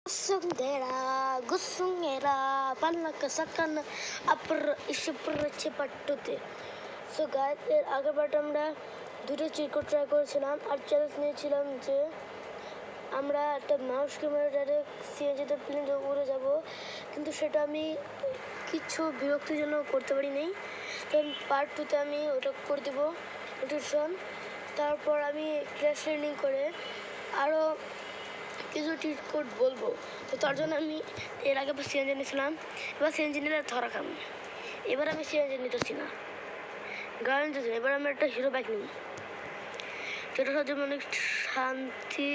Gusungera, gusungera, palnakasakan upper ishiprachipatute. So guys, এর আগের পার্টে আমরা দুটো চিরকুট ট্রাই করেছিলাম আর চ্যালেঞ্জ নিয়েছিলাম যে আমরা একটা মাউসকে মেরে ডাইরেক্ট সিএনজিতে প্লেনে উড়ে যাব, কিন্তু সেটা আমি কিছু বিরক্তির জন্য করতে পারি নাই। কারণ পার্ট 2তে আমি ওটা করে দেবো নোটিফিকেশন। তারপর আমি ক্র্যাশ ল্যান্ডিং করে আরও কিছু চিট কোড বলবো। তো তার জন্য আমি এর আগে সিএনজি নিয়েছিলাম, এবার সিএনজি নিলে ধরা খাম। এবার আমি সিএনজি নিতেছি না, গাড়ি নিতেছি না, এবার আমি একটা হিরো বাইক নিই, যেটার সাথে অনেক শান্তি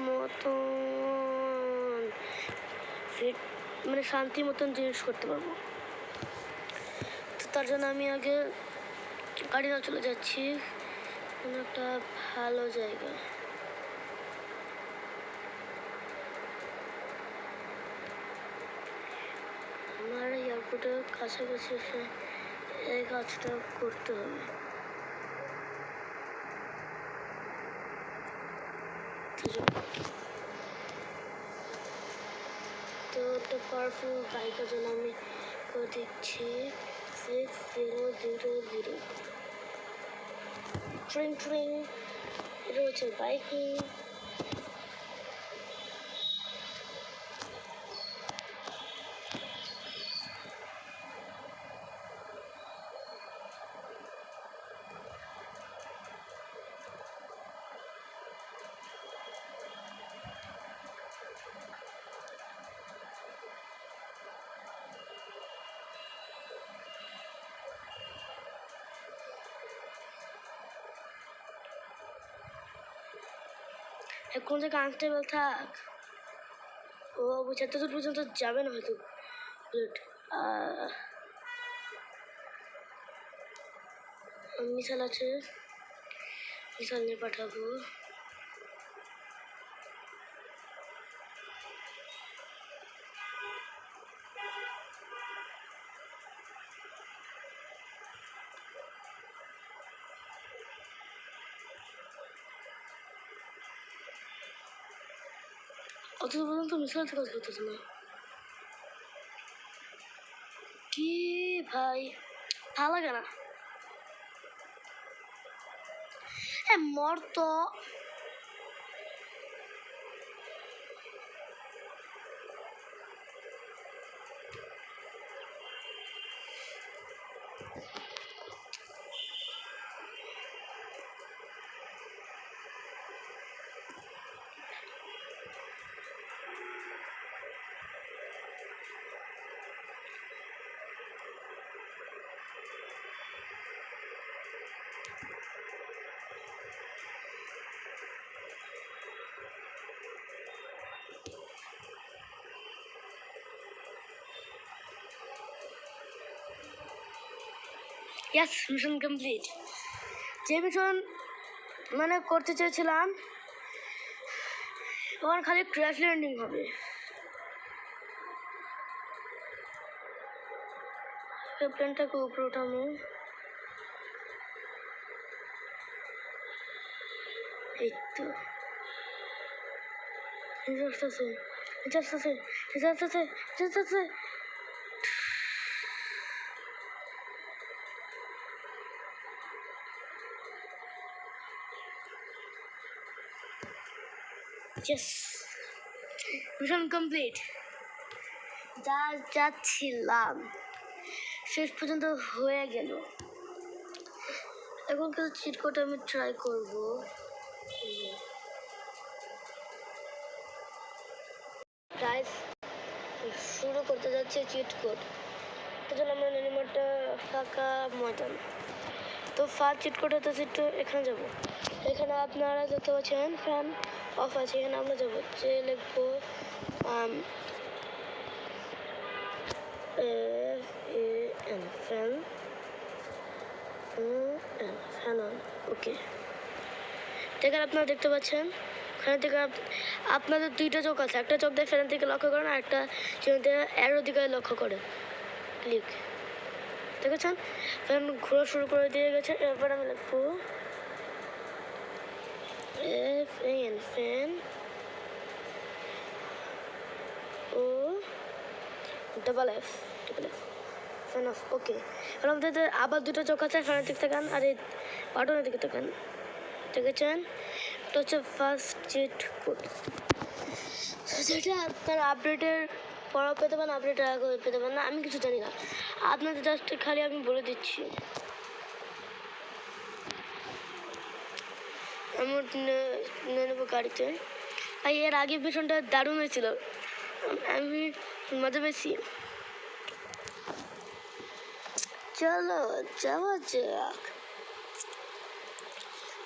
মতন শান্তি মতন জিনিস করতে পারবো। তো তার জন্য আমি আগে গাড়ি না চলে যাচ্ছি কোনো একটা ভালো জায়গা। আমার এয়ারপোর্টের কাছাকাছি এসে এই কাজটা করতে হবে। তো একটা পাওয়ারফুল বাইকের জন্য আমি করে দিচ্ছি 6000। ট্রেন ট্রেন, এটা হচ্ছে বাইকিং। কোন জায়গায় আনস্টেবল থাক, ও বুঝে এত দূর পর্যন্ত যাবে না হয়তো। মিসাইল আছে, মিসাইল নিয়ে পাঠাবো। অত পর্যন্ত মিসাইল কাজ করতেছে না কি ভাই, ভালো লাগে না। হ্যাঁ, মর তো। ইয়াস, মিশন কমপ্লিট। যে মিশন করতে চেয়েছিলাম ওখানে খালি ক্র্যাশ ল্যান্ডিং হবে। প্লেনটাকে উপরে উঠামো, এই তো আসতেছে, আসতেছে, আসতেছে, আসতেছে। Yes, mission complete. যাচ্ছিলাম শেষ পর্যন্ত হয়ে গেল। এখন কিছু চিট কোড আমি ট্রাই করব। গাইস, শুরু করতে যাচ্ছে চিট কোড। তার জন্য আমরা নেনিমারটা ফাঁকা ময়দান। তো ফার্স্ট চিট কোড হতে একটু এখানে যাব। এখানে আপনারা দেখতে পাচ্ছেন ফ্যান অফ আছে, এখানে আমরা যাবো যে লিখবো FAN ফ্যান ফ্যান অন। ওকে, এখানে আপনারা দেখতে পাচ্ছেন এখান থেকে আপনাদের দুইটা চোখ আছে, একটা চোখ দিয়ে ফ্যানের দিকে লক্ষ্য করেন আর একটা চোখ দিয়ে অ্যারোর দিকে লক্ষ্য করেন। ক্লিক, দেখেছেন ফ্যান ঘোরা শুরু করে দিয়ে গেছে। এরপর আমি লিখবো FAN fan double F fan off. Okay, এবার আমাদের আবার দুটো চোখ আছে, ফ্যানের দিকে তাকান আর এই বাটনের দিকে তাকান। দেখেছেন, এটা হচ্ছে ফার্স্ট চিট কোড, যেটা আপনার আপডেটের পড়া পেতে পারেন, আপডেটের আগে পেতে পারেন না, আমি কিছু জানি না, আপনাদের জাস্ট খালি আমি বলে দিচ্ছি। আমি নিয়ে নেবো গাড়িতে। ভাই এর আগে ভীষণটা দারুণ হয়েছিল, আমি মজা পেয়েছি। চলো যাওয়া যাক।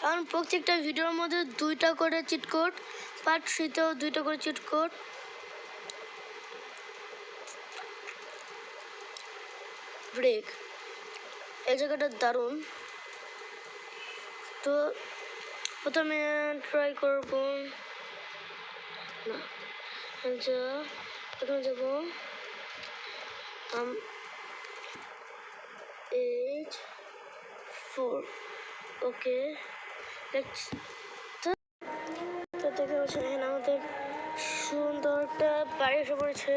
কারণ প্রত্যেকটা ভিডিওর মধ্যে 2টা করে চিট কোড, পার্ট 3তেও 2টা করে চিট কোড। ব্রেক, এই জায়গাটা দারুণ। তো প্রথমে ট্রাই করবো না, প্রথমে যাবো 8 4। ওকে, তো দেখে হচ্ছে এখানে আমাদের সুন্দর একটা বাড়ি এসে পড়েছে।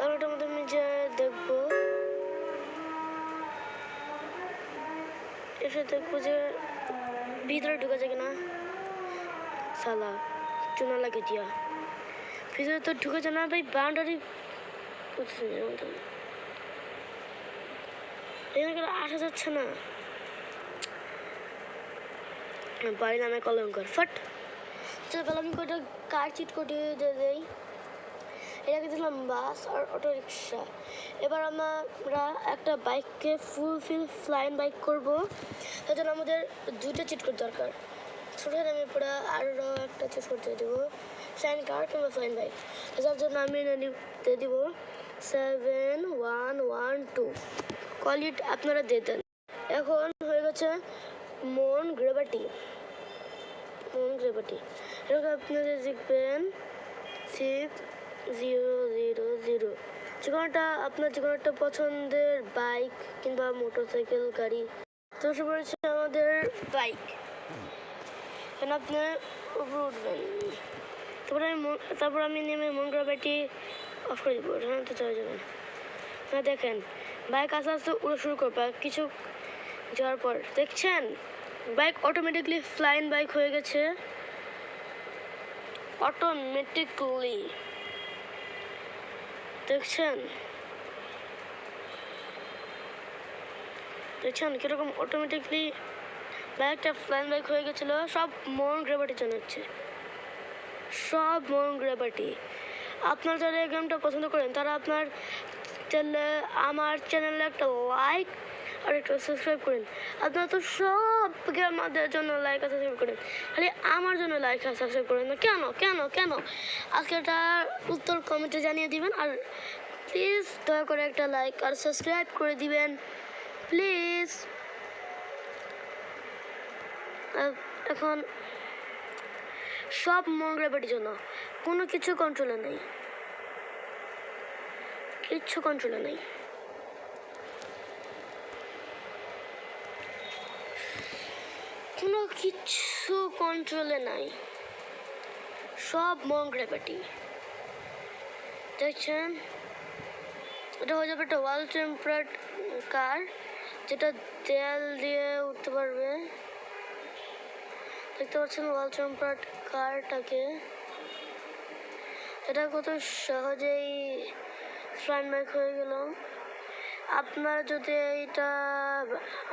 আর ওটার মধ্যে আমি যে দেখবো, এসে দেখবো যে ভিতরে ঢুকা যায় কিনা। সালা চুনা লাগে দিয়া, ভিতরে তো ঢুকে যায় না ভাই, বাউন্ডারি এখানে আসা যাচ্ছে না। বাড়ি নামে কলঙ্কর ফাট। চল আমি কটা কার চিট কোটি দিয়ে দেই। এটাকে দিলাম বাস আর অটো রিক্সা। এবার আমরা একটা বাইককে ফুলফিল ফ্লাইং বাইক করবো, তার জন্য আমাদের 2টা চিট কোড দরকার। ছোটো আমি পুরো আরও একটা চিট কোড দিয়ে দেবো, ফ্লাইং কার কিংবা ফ্লাইং বাইক। যার জন্য আমি দিয়ে দিব 7112 কল ইট, আপনারা দিয়ে দেন। এখন হয়ে গেছে মন গ্রেভাটি। এরকম আপনারা দেখবেন 6000। যে কোনোটা আপনার যে কোনো একটা পছন্দের বাইক কিংবা মোটরসাইকেল গাড়ি। তো সে পড়েছে আমাদের বাইক, এখানে আপনার উপরে উঠবেন। তারপর আমি নেমে মন গ্রেভাটি অফ করে দেবো, এখানে তো চলে যাবেন। হ্যাঁ দেখেন বাইক আস্তে আস্তে উড়ে শুরু করবে, কিছু যাওয়ার পর দেখছেন বাইক অটোমেটিকলি ফ্লাইং বাইক হয়ে গেছে। অটোমেটিকলি দেখছেন কিরকম অটোমেটিকলি বাইকটা ফ্লাইং বাইক হয়ে গেছিলো। সব মন গ্রেভাটি জানাচ্ছে, সব মন গ্রেভাটি। আপনার যারা এই গেমটা পছন্দ করেন তারা আপনার আমার চ্যানেলে একটা লাইক আর একটা সাবস্ক্রাইব করেন। আপনারা তো সব গেমারদের জন্য লাইক আর সাবস্ক্রাইব করেন, খালি আমার জন্য লাইক আর সাবস্ক্রাইব করেন না কেন কেন কেন? আজকে একটা উত্তর কমেন্টে জানিয়ে দিবেন। আর প্লিজ দয়া করে একটা লাইক আর সাবস্ক্রাইব করে দিবেন প্লিজ। এখন সব মন গ্রেভাটির জন্য, কোনো কিছু কন্ট্রোলে নেই, কিচ্ছু কন্ট্রোলে নেই। কোনো কিচ্ছু কন্ট্রোলে নাই, সব মন গ্রেভাটি। দেখছেন এটা হয়ে যাবে একটা ওয়াল টেম্পারেট কার, যেটা তেল দিয়ে উঠতে পারবে। দেখতে পাচ্ছেন ওয়াল টেম্পারেট কারটাকে, এটা কত সহজেই ফ্লাইং বাইক হয়ে গেল। আপনারা যদি এইটা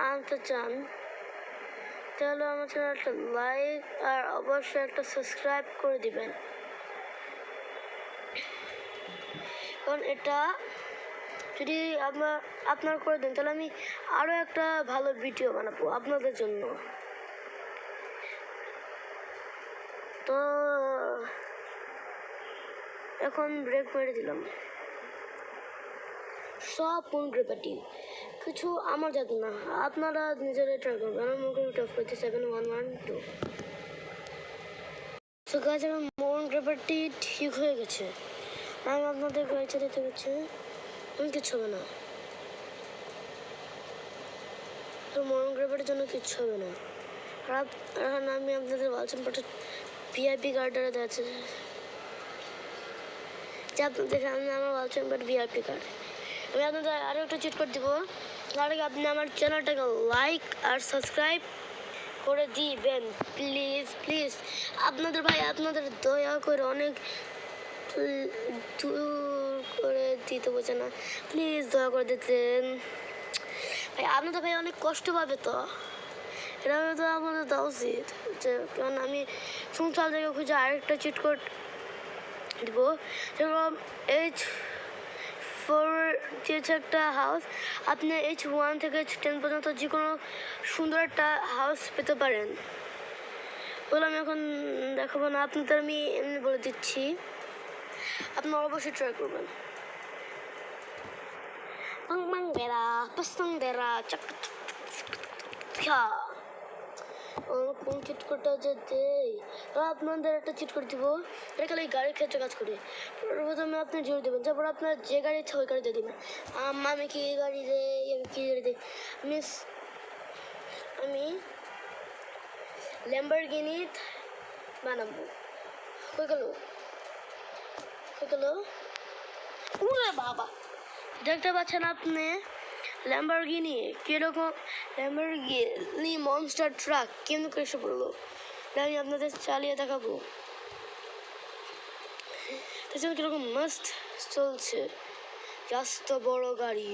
আনতে চান তাহলে আমার চ্যানেল একটা লাইক আর অবশ্যই একটা সাবস্ক্রাইব করে দিবেন, কারণ এটা যদি আপনার করে দেন তাহলে আমি আরও একটা ভালো ভিডিও বানাবো আপনাদের জন্য। তো এখন ব্রেক মেরে দিলাম। সব মন গ্রেভাটি, কিছু আমার যাতে না, আপনারা নিজেরা ট্রাই করবেন। আমার মন গ্রেভাটি অফ করছি 7112। তো গাছ আমার মন গ্রেভাটি ঠিক হয়ে গেছে, আমি আপনাদের গাড়ি চালাতে গেছি, আমি কিচ্ছু হবে না। তো মন গ্রেভাটির জন্য কিচ্ছু হবে না। আর এখন আমি আপনাদের ওয়ালচেন পাঠে ভিআইপি গার্ডারে আছে, যে আপনাদের সামনে আমার ওয়াল চেম্বার ভিআইপি কার্ড। আমি আপনাদের আরও একটা চিট করে দেবো, তার আগে আপনি আমার চ্যানেলটাকে লাইক আর সাবস্ক্রাইব করে দিবেন প্লিজ প্লিজ। আপনাদের ভাই আপনাদের দয়া করে অনেক করে দিতে বোঝে না, প্লিজ দয়া করে দিতেন ভাই। আপনাদের ভাই অনেক কষ্ট পাবে, তো এটা তো আপনাদের দেওয়া উচিত। যে কারণ আমি সংসার থেকে খুঁজে আরেকটা চিট কোড দিব, যেরকম H4 দিয়েছে একটা হাউস, আপনি H1 থেকে H10 পর্যন্ত যে কোনো সুন্দর একটা হাউস পেতে পারেন। বলে আমি এখন দেখাবো না, আপনাদের আমি এমনি বলে দিচ্ছি, আপনারা অবশ্যই ট্রাই করবেন। কোন চিট কোডটা যে দেই, আপনাদের একটা চিট করে দিব, এটা খালি গাড়ির ক্ষেত্রে কাজ করে। প্রথমে আপনি জোর দেবেন, তারপর আপনার যে গাড়ি ইচ্ছা ওই গাড়ি দিয়ে দেবেন। আমি কি গাড়ি দেই, আমি কি গাড়ি দেই, আমি ল্যাম্বরগিনি বানাবো। হয়ে গেল উরে বাবা, দেখতে পাচ্ছেন আপনি ল্যাম্বরগিনি কিরকম, ল্যাম্বরগিনি মনস্টার ট্রাক কেমন করে এসে পড়লো, আমি আপনাদের চালিয়ে দেখাবো। দেখছেন কিরকম মাস্ট চলছে, রাস্তা বড় গাড়ি।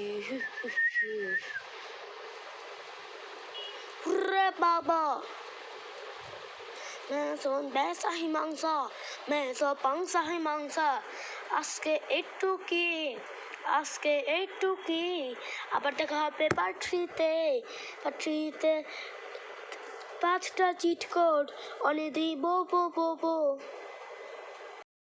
উরে বাবা, মেসন বেসাহি মাংসা, মেসো পাংসাহি মাংসা, আজকে একটু কি আবার দেখা হবে পার্ট্রিতে 5টা চিট কোড অনে দিব বো।